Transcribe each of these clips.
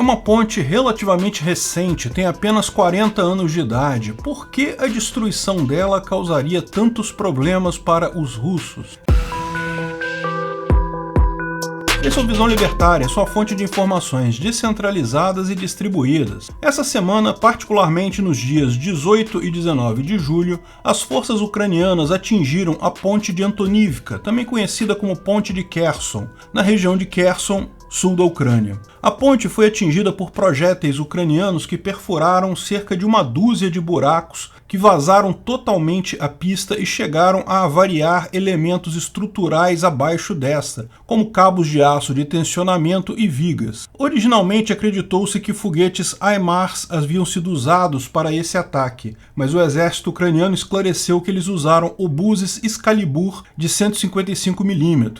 uma ponte relativamente recente, tem apenas 40 anos de idade. Por que a destruição dela causaria tantos problemas para os russos? Esse é o Visão Libertária, sua fonte de informações descentralizadas e distribuídas. Essa semana, particularmente nos dias 18 e 19 de julho, as forças ucranianas atingiram a ponte de Antonivka, também conhecida como Ponte de Kherson, na região de Kherson, sul da Ucrânia. A ponte foi atingida por projéteis ucranianos que perfuraram cerca de uma dúzia de buracos que vazaram totalmente a pista e chegaram a avariar elementos estruturais abaixo desta, como cabos de aço de tensionamento e vigas. Originalmente acreditou-se que foguetes HIMARS haviam sido usados para esse ataque, mas o exército ucraniano esclareceu que eles usaram obuses Excalibur de 155 mm.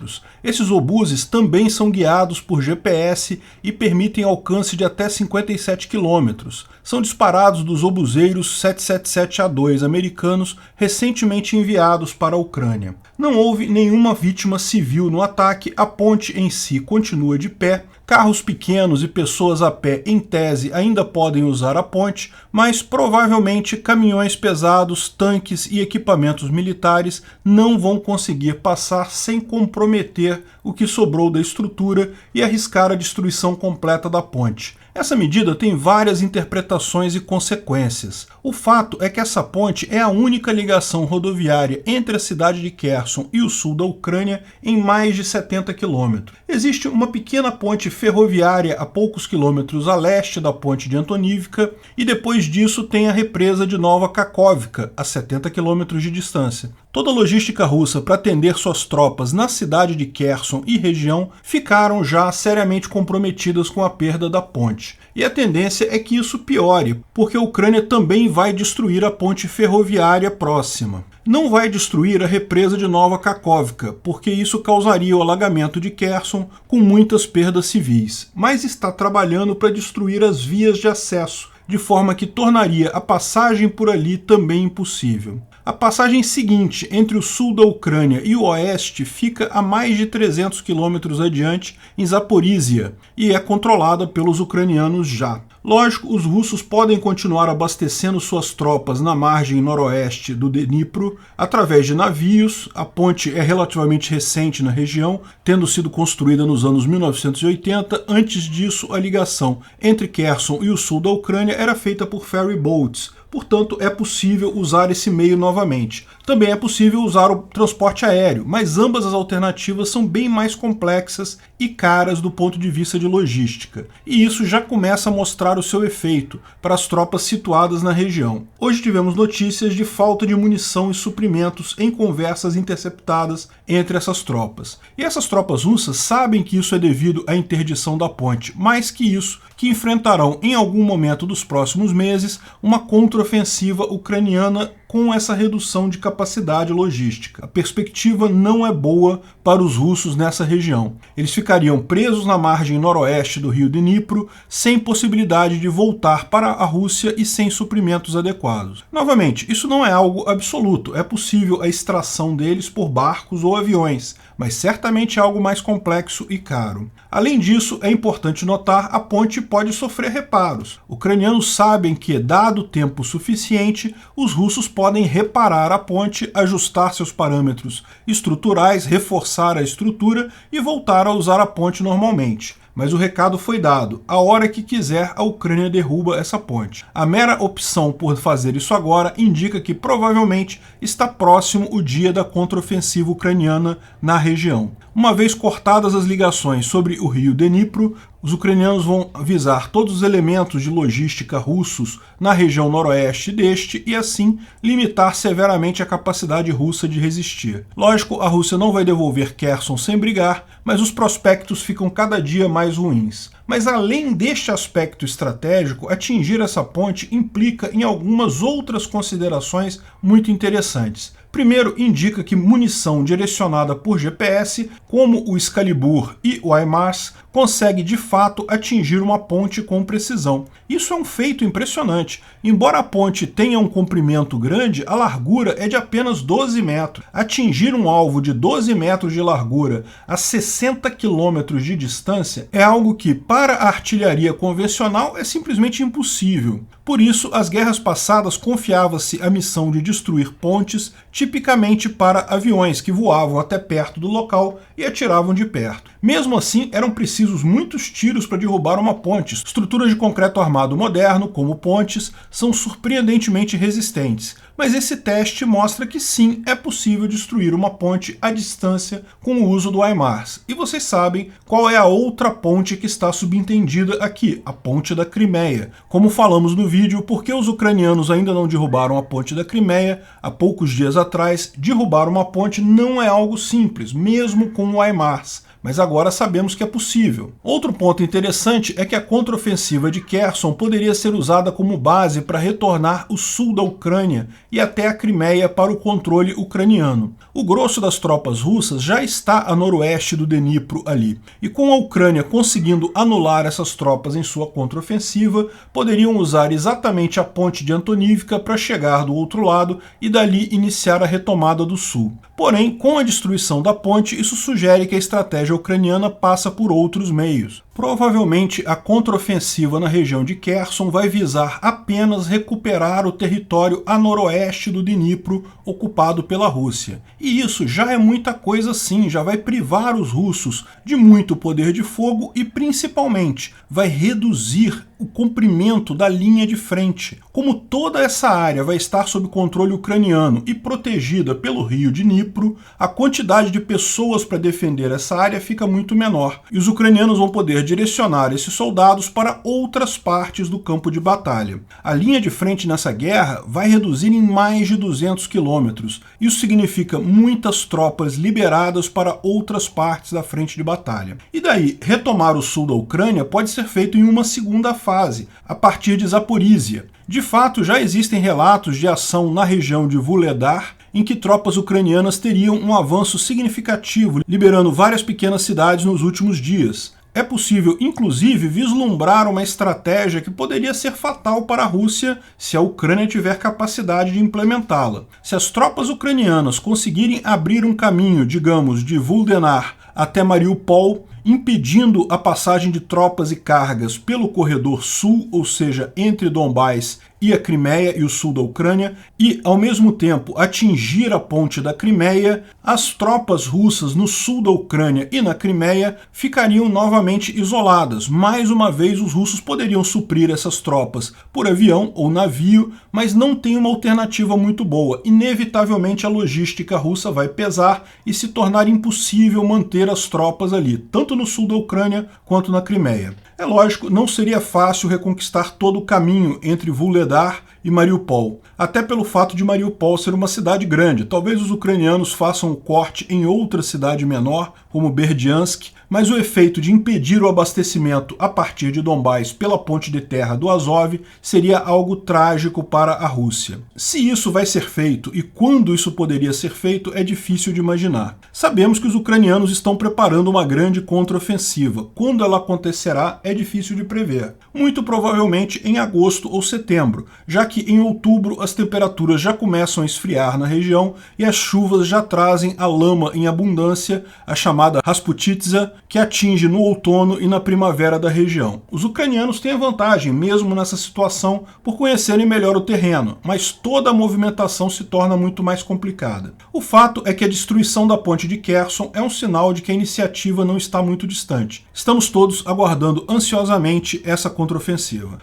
Esses obuses também são guiados por GPS e permitem alcance de até 57 km. São disparados dos obuseiros 777A2 americanos recentemente enviados para a Ucrânia. Não houve nenhuma vítima civil no ataque, a ponte em si continua de pé, carros pequenos e pessoas a pé, em tese, ainda podem usar a ponte, mas provavelmente caminhões pesados, tanques e equipamentos militares não vão conseguir passar sem comprometer o que sobrou da estrutura e arriscar a destruição completa da ponte. Essa medida tem várias interpretações e consequências. O fato é que essa ponte é a única ligação rodoviária entre a cidade de Kherson e o sul da Ucrânia em mais de 70 km. Existe uma pequena ponte ferroviária a poucos quilômetros a leste da ponte de Antonivka e depois disso tem a represa de Nova Kakhovka, a 70 km de distância. Toda a logística russa para atender suas tropas na cidade de Kherson e região ficaram já seriamente comprometidas com a perda da ponte. E a tendência é que isso piore, porque a Ucrânia também vai destruir a ponte ferroviária próxima. Não vai destruir a represa de Nova Kakhovka, porque isso causaria o alagamento de Kherson com muitas perdas civis, mas está trabalhando para destruir as vias de acesso, de forma que tornaria a passagem por ali também impossível. A passagem seguinte entre o sul da Ucrânia e o oeste fica a mais de 300 quilômetros adiante, em Zaporizhia, e é controlada pelos ucranianos já. Lógico, os russos podem continuar abastecendo suas tropas na margem noroeste do Dnipro através de navios. A ponte é relativamente recente na região, tendo sido construída nos anos 1980. Antes disso, a ligação entre Kherson e o sul da Ucrânia era feita por ferry boats. Portanto, é possível usar esse meio novamente. Também é possível usar o transporte aéreo, mas ambas as alternativas são bem mais complexas e caras do ponto de vista de logística. E isso já começa a mostrar o seu efeito para as tropas situadas na região. Hoje tivemos notícias de falta de munição e suprimentos em conversas interceptadas entre essas tropas. E essas tropas russas sabem que isso é devido à interdição da ponte, mais que isso, que enfrentarão em algum momento dos próximos meses uma contraofensiva ucraniana com essa redução de capacidade logística. A perspectiva não é boa para os russos nessa região. Eles ficariam presos na margem noroeste do rio Dnipro, sem possibilidade de voltar para a Rússia e sem suprimentos adequados. Novamente, isso não é algo absoluto. É possível a extração deles por barcos ou aviões, mas certamente é algo mais complexo e caro. Além disso, é importante notar, a ponte pode sofrer reparos. Ucranianos sabem que, dado tempo suficiente, os russos podem reparar a ponte, ajustar seus parâmetros estruturais, reforçar a estrutura e voltar a usar a ponte normalmente. Mas o recado foi dado. A hora que quiser, a Ucrânia derruba essa ponte. A mera opção por fazer isso agora indica que provavelmente está próximo o dia da contraofensiva ucraniana na região. Uma vez cortadas as ligações sobre o rio Dnipro, os ucranianos vão visar todos os elementos de logística russos na região noroeste deste e, assim, limitar severamente a capacidade russa de resistir. Lógico, a Rússia não vai devolver Kherson sem brigar, mas os prospectos ficam cada dia mais ruins. Mas além deste aspecto estratégico, atingir essa ponte implica em algumas outras considerações muito interessantes. Primeiro, indica que munição direcionada por GPS, como o Excalibur e o HIMARS, consegue de fato atingir uma ponte com precisão. Isso é um feito impressionante. Embora a ponte tenha um comprimento grande, a largura é de apenas 12 metros. Atingir um alvo de 12 metros de largura a 60 quilômetros de distância é algo que, para a artilharia convencional, é simplesmente impossível. Por isso, as guerras passadas confiava-se a missão de destruir pontes, tipicamente para aviões que voavam até perto do local e atiravam de perto. Mesmo assim, eram precisos muitos tiros para derrubar uma ponte. Estruturas de concreto armado moderno, como pontes, são surpreendentemente resistentes. Mas esse teste mostra que sim, é possível destruir uma ponte à distância com o uso do HIMARS. E vocês sabem qual é a outra ponte que está subentendida aqui, a ponte da Crimeia. Como falamos no vídeo, porque os ucranianos ainda não derrubaram a ponte da Crimeia, há poucos dias atrás, derrubar uma ponte não é algo simples, mesmo com o HIMARS. Mas agora sabemos que é possível. Outro ponto interessante é que a contraofensiva de Kherson poderia ser usada como base para retornar o sul da Ucrânia e até a Crimeia para o controle ucraniano. O grosso das tropas russas já está a noroeste do Dnipro ali, e com a Ucrânia conseguindo anular essas tropas em sua contraofensiva, poderiam usar exatamente a ponte de Antonivka para chegar do outro lado e dali iniciar a retomada do sul. Porém, com a destruição da ponte, isso sugere que a estratégia ucraniana passa por outros meios. Provavelmente a contraofensiva na região de Kherson vai visar apenas recuperar o território a noroeste do Dnipro ocupado pela Rússia. E isso já é muita coisa sim, já vai privar os russos de muito poder de fogo e principalmente vai reduzir o comprimento da linha de frente. Como toda essa área vai estar sob controle ucraniano e protegida pelo rio Dnipro, a quantidade de pessoas para defender essa área fica muito menor, e os ucranianos vão poder direcionar esses soldados para outras partes do campo de batalha. A linha de frente nessa guerra vai reduzir em mais de 200 quilômetros. Isso significa muitas tropas liberadas para outras partes da frente de batalha. E daí, retomar o sul da Ucrânia pode ser feito em uma segunda fase, a partir de Zaporizhia. De fato, já existem relatos de ação na região de Vuhledar, em que tropas ucranianas teriam um avanço significativo, liberando várias pequenas cidades nos últimos dias. É possível, inclusive, vislumbrar uma estratégia que poderia ser fatal para a Rússia se a Ucrânia tiver capacidade de implementá-la. Se as tropas ucranianas conseguirem abrir um caminho, digamos, de Vuhledar até Mariupol, impedindo a passagem de tropas e cargas pelo corredor sul, ou seja, entre Donbás e a Crimeia e o sul da Ucrânia, e, ao mesmo tempo, atingir a ponte da Crimeia, as tropas russas no sul da Ucrânia e na Crimeia ficariam novamente isoladas. Mais uma vez, os russos poderiam suprir essas tropas por avião ou navio, mas não tem uma alternativa muito boa. Inevitavelmente, a logística russa vai pesar e se tornar impossível manter as tropas ali, tanto no sul da Ucrânia quanto na Crimeia. É lógico, não seria fácil reconquistar todo o caminho entre Vuhledar e Mariupol, até pelo fato de Mariupol ser uma cidade grande. Talvez os ucranianos façam o corte em outra cidade menor, como Berdiansk, mas o efeito de impedir o abastecimento a partir de Donbás pela ponte de terra do Azov seria algo trágico para a Rússia. Se isso vai ser feito e quando isso poderia ser feito é difícil de imaginar. Sabemos que os ucranianos estão preparando uma grande contraofensiva. Quando ela acontecerá é difícil de prever. Muito provavelmente em agosto ou setembro, já que em outubro as temperaturas já começam a esfriar na região e as chuvas já trazem a lama em abundância, a chamada Rasputitsa, que atinge no outono e na primavera da região. Os ucranianos têm a vantagem, mesmo nessa situação, por conhecerem melhor o terreno, mas toda a movimentação se torna muito mais complicada. O fato é que a destruição da ponte de Kherson é um sinal de que a iniciativa não está muito distante. Estamos todos aguardando ansiosamente essa contraofensiva.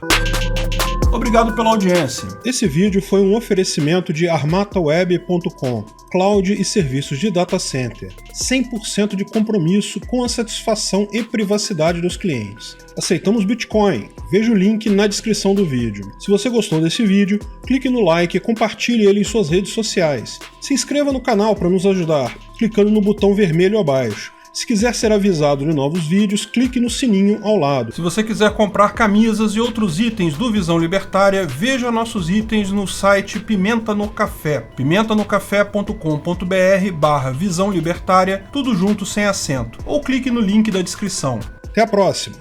Obrigado pela audiência. Esse vídeo foi um oferecimento de armataweb.com, cloud e serviços de data center, 100% de compromisso com a satisfação e privacidade dos clientes. Aceitamos Bitcoin, veja o link na descrição do vídeo. Se você gostou desse vídeo, clique no like e compartilhe ele em suas redes sociais. Se inscreva no canal para nos ajudar, clicando no botão vermelho abaixo. Se quiser ser avisado de novos vídeos, clique no sininho ao lado. Se você quiser comprar camisas e outros itens do Visão Libertária, veja nossos itens no site Pimenta no Café, pimentanocafé.com.br/Visão Libertária, tudo junto sem acento, ou clique no link da descrição. Até a próxima!